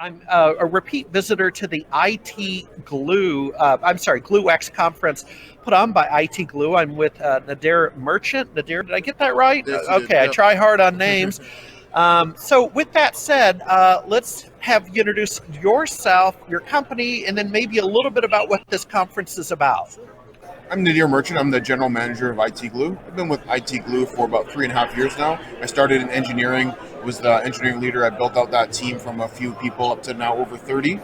I'm a repeat visitor to the GlueX conference put on by IT Glue. I'm with Nadir Merchant. Nadir, did I get that right? Yes, Okay, I try hard on names. So with that said, let's have you introduce yourself, your company, and then maybe a little bit about what this conference is about. I'm Nadir Merchant. I'm the general manager of IT Glue. I've been with IT Glue for about 3.5 years now. I started in engineering, was the engineering leader. I built out that team from a few people up to now over 30.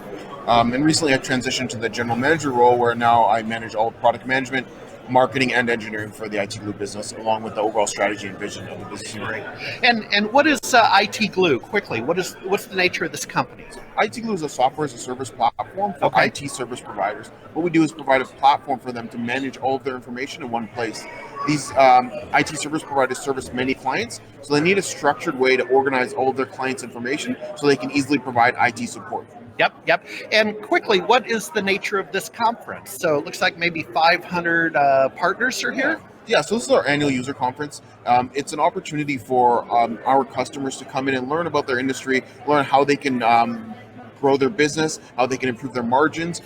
And recently I transitioned to the general manager role where now I manage all product management, marketing, and engineering for the IT Glue business, along with the overall strategy and vision of the business. Great. And what is IT Glue? Quickly, what's the nature of this company? IT Glue is a software as a service platform for IT service providers. What we do is provide a platform for them to manage all of their information in one place. These IT service providers service many clients, so they need a structured way to organize all of their clients' information so they can easily provide IT support. Yep. And quickly, what is the nature of this conference? So it looks like maybe 500 partners are here. Yeah, so this is our annual user conference. It's an opportunity for our customers to come in and learn about their industry, learn how they can grow their business, how they can improve their margins,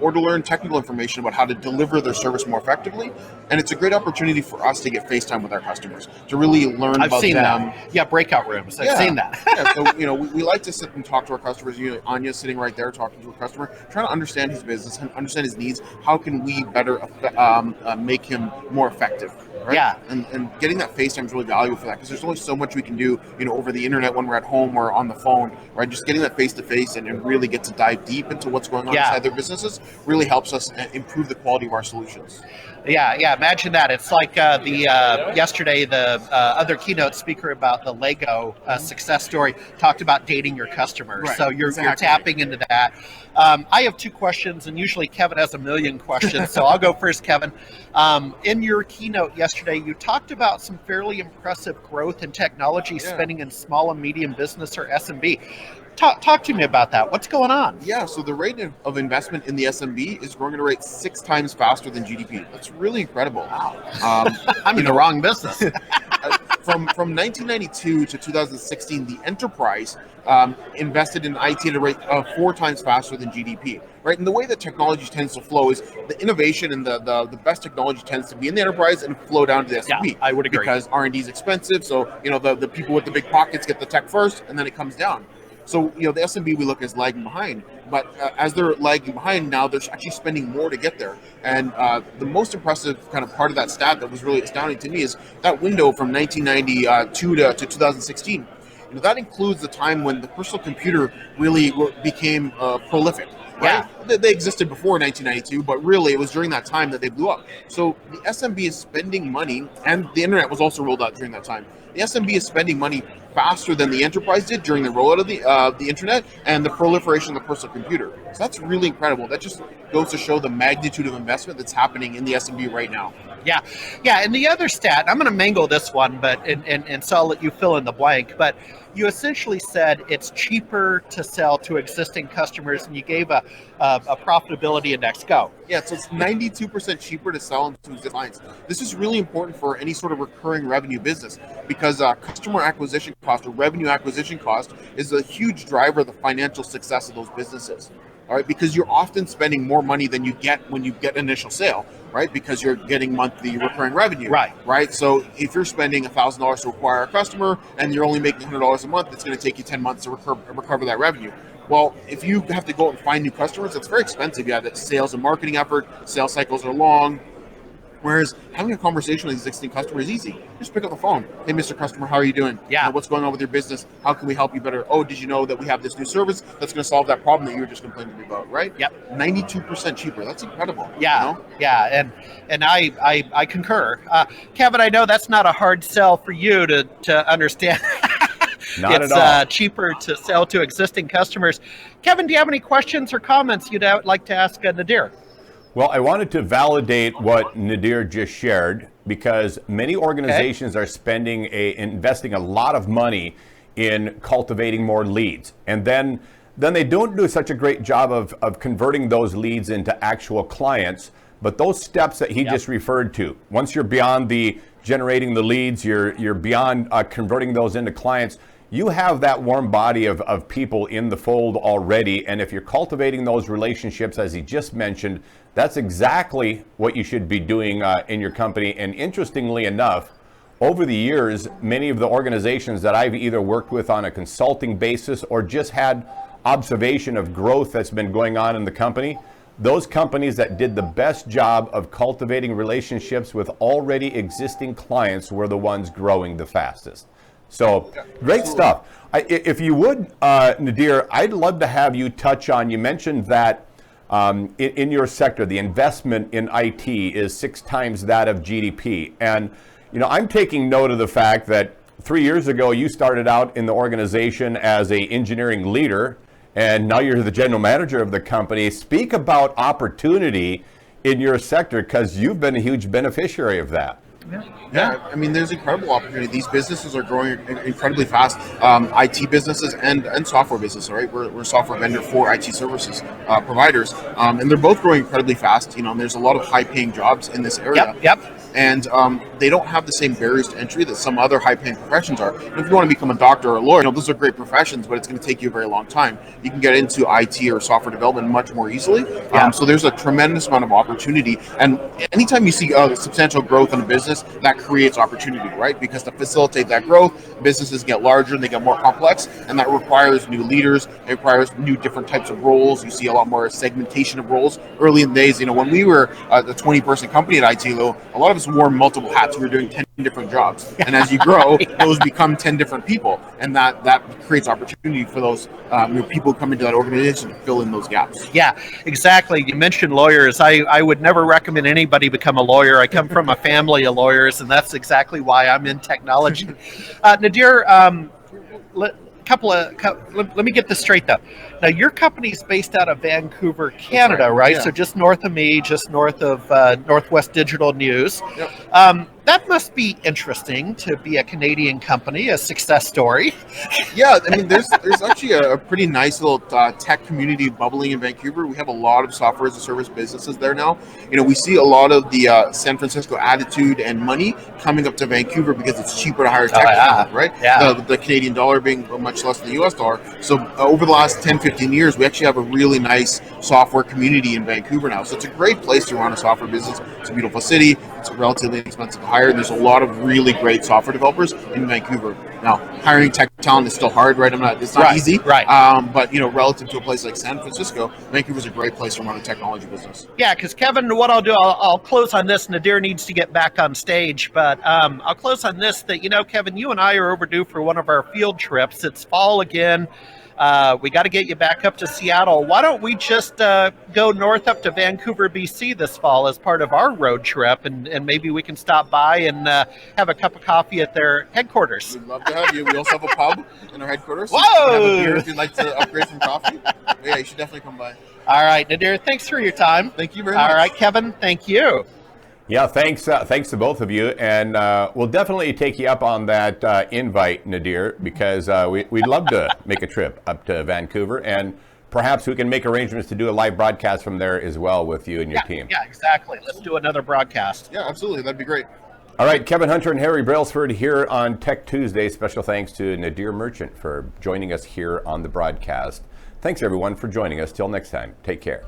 or to learn technical information about how to deliver their service more effectively. And it's a great opportunity for us to get FaceTime with our customers, to really learn about them. I've seen that. Yeah, breakout rooms. I've seen that. So, we like to sit and talk to our customers. Anya's sitting right there talking to a customer, trying to understand his business and understand his needs. How can we better make him more effective? Right? Yeah. And getting that FaceTime is really valuable for that because there's only so much we can do, over the internet when we're at home or on the phone, right? Just getting that face-to-face and really get to dive deep into what's going on inside their businesses really helps us improve the quality of our solutions. Yeah. Imagine that. It's like yesterday, the other keynote speaker about the Lego success story talked about dating your customers. Right. So you're tapping into that. I have 2 questions, and usually Kevin has a million questions. So I'll go first, Kevin. In your keynote yesterday, you talked about some fairly impressive growth in technology spending in small and medium business, or SMB. Talk to me about that. What's going on? Yeah, so the rate of investment in the SMB is growing at a rate 6 times faster than GDP. That's really incredible. Wow. I'm in the wrong business. From 1992 to 2016, the enterprise invested in IT at a rate of 4 times faster than GDP. Right, and the way that technology tends to flow is the innovation and the best technology tends to be in the enterprise and flow down to the SMB. Yeah, I would agree. Because R&D is expensive, so the people with the big pockets get the tech first, and then it comes down. So, the SMB we look as lagging behind, but as they're lagging behind now, they're actually spending more to get there. And the most impressive kind of part of that stat that was really astounding to me is that window from 1992 to 2016. That includes the time when the personal computer really became prolific. Right? Yeah. They existed before 1992, but really it was during that time that they blew up. So the SMB is spending money, and the internet was also rolled out during that time. The SMB is spending money faster than the enterprise did during the rollout of the internet and the proliferation of the personal computer. So that's really incredible. That just goes to show the magnitude of investment that's happening in the SMB right now. Yeah. And the other stat, I'm going to mangle this one, but and so I'll let you fill in the blank. But you essentially said it's cheaper to sell to existing customers, and you gave a profitability index. Go. Yeah, so it's 92% cheaper to sell to existing clients. This is really important for any sort of recurring revenue business because customer acquisition cost or revenue acquisition cost is a huge driver of the financial success of those businesses. All right, because you're often spending more money than you get when you get initial sale, right? Because you're getting monthly recurring revenue, right? So if you're spending $1,000 to acquire a customer and you're only making $100 a month, it's going to take you 10 months to recover that revenue. Well, if you have to go out and find new customers, it's very expensive. You have that sales and marketing effort. Sales cycles are long. Whereas having a conversation with existing customer is easy. Just pick up the phone. Hey, Mr. Customer, how are you doing? Yeah. What's going on with your business? How can we help you better? Oh, did you know that we have this new service that's going to solve that problem that you were just complaining to me about, right? Yep. 92% cheaper. That's incredible. Yeah. Yeah. And I concur. Kevin, I know that's not a hard sell for you to understand. Not it's at all. Cheaper to sell to existing customers. Kevin, do you have any questions or comments you'd like to ask Nadir? Well, I wanted to validate what Nadir just shared because many organizations are investing a lot of money in cultivating more leads. And then they don't do such a great job of converting those leads into actual clients. But those steps that he just referred to, once you're beyond the generating the leads, you're beyond converting those into clients, you have that warm body of people in the fold already. And if you're cultivating those relationships, as he just mentioned, that's exactly what you should be doing in your company. And interestingly enough, over the years, many of the organizations that I've either worked with on a consulting basis or just had observation of growth that's been going on in the company, those companies that did the best job of cultivating relationships with already existing clients were the ones growing the fastest. So great stuff. If you would, Nadir, I'd love to have you touch on, you mentioned that in your sector, the investment in IT is 6 times that of GDP. And, you know, I'm taking note of the fact that 3 years ago, you started out in the organization as a engineering leader, and now you're the general manager of the company. Speak about opportunity in your sector, because you've been a huge beneficiary of that. Yeah, I mean, there's incredible opportunity. These businesses are growing incredibly fast. IT businesses and software businesses, right? We're a software vendor for IT services providers, and they're both growing incredibly fast. You know, and there's a lot of high-paying jobs in this area. Yep. And they don't have the same barriers to entry that some other high-paying professions are. And if you want to become a doctor or a lawyer, you know, those are great professions, but it's going to take you a very long time. You can get into IT or software development much more easily. So there's a tremendous amount of opportunity. And anytime you see substantial growth in a business, that creates opportunity, right? Because to facilitate that growth, businesses get larger and they get more complex, and that requires new leaders. It requires new different types of roles. You see a lot more segmentation of roles. Early in the days, you know, when we were the 20-person company at ITLO, a lot of us wore multiple hats. We were doing 10 different jobs. And as you grow, those become 10 different people. And that creates opportunity for those people who come into that organization to fill in those gaps. Yeah, exactly. You mentioned lawyers. I would never recommend anybody become a lawyer. I come from a family of lawyers, and that's exactly why I'm in technology. Nadir, let me get this straight though. Now, your company's based out of Vancouver, Canada, right? Yeah. So just north of me, just north of Northwest Digital News. Yep. That must be interesting to be a Canadian company, a success story. Yeah, I mean, there's actually a pretty nice little tech community bubbling in Vancouver. We have a lot of software as a service businesses there now. You know, we see a lot of the San Francisco attitude and money coming up to Vancouver because it's cheaper to hire tech talent, right? Yeah. The Canadian dollar being much less than the US dollar. So over the last 10, 15 years, we actually have a really nice software community in Vancouver now. So it's a great place to run a software business. It's a beautiful city. It's relatively inexpensive to hire. There's a lot of really great software developers in Vancouver. Now, hiring tech talent is still hard, right? It's not easy. Right. But, you know, relative to a place like San Francisco, Vancouver's a great place to run a technology business. Yeah, because Kevin, what I'll do, I'll close on this. Nadir needs to get back on stage, but I'll close on this that, you know, Kevin, you and I are overdue for one of our field trips. It's fall again. We got to get you back up to Seattle. Why don't we just go north up to Vancouver, BC this fall as part of our road trip, and maybe we can stop by and have a cup of coffee at their headquarters. We'd love to have you. We also have a pub in our headquarters. Whoa! You can have a beer if you'd like to upgrade some coffee. But yeah, you should definitely come by. All right, Nadir, thanks for your time. Thank you very much. All right, Kevin, thank you. Yeah, thanks to both of you, and we'll definitely take you up on that invite, Nadir, because we'd love to make a trip up to Vancouver, and perhaps we can make arrangements to do a live broadcast from there as well with you and your team. Yeah, exactly. Let's do another broadcast. Yeah, absolutely. That'd be great. All right, Kevin Hunter and Harry Brelsford here on Tech Tuesday. Special thanks to Nadir Merchant for joining us here on the broadcast. Thanks, everyone, for joining us. Till next time, take care.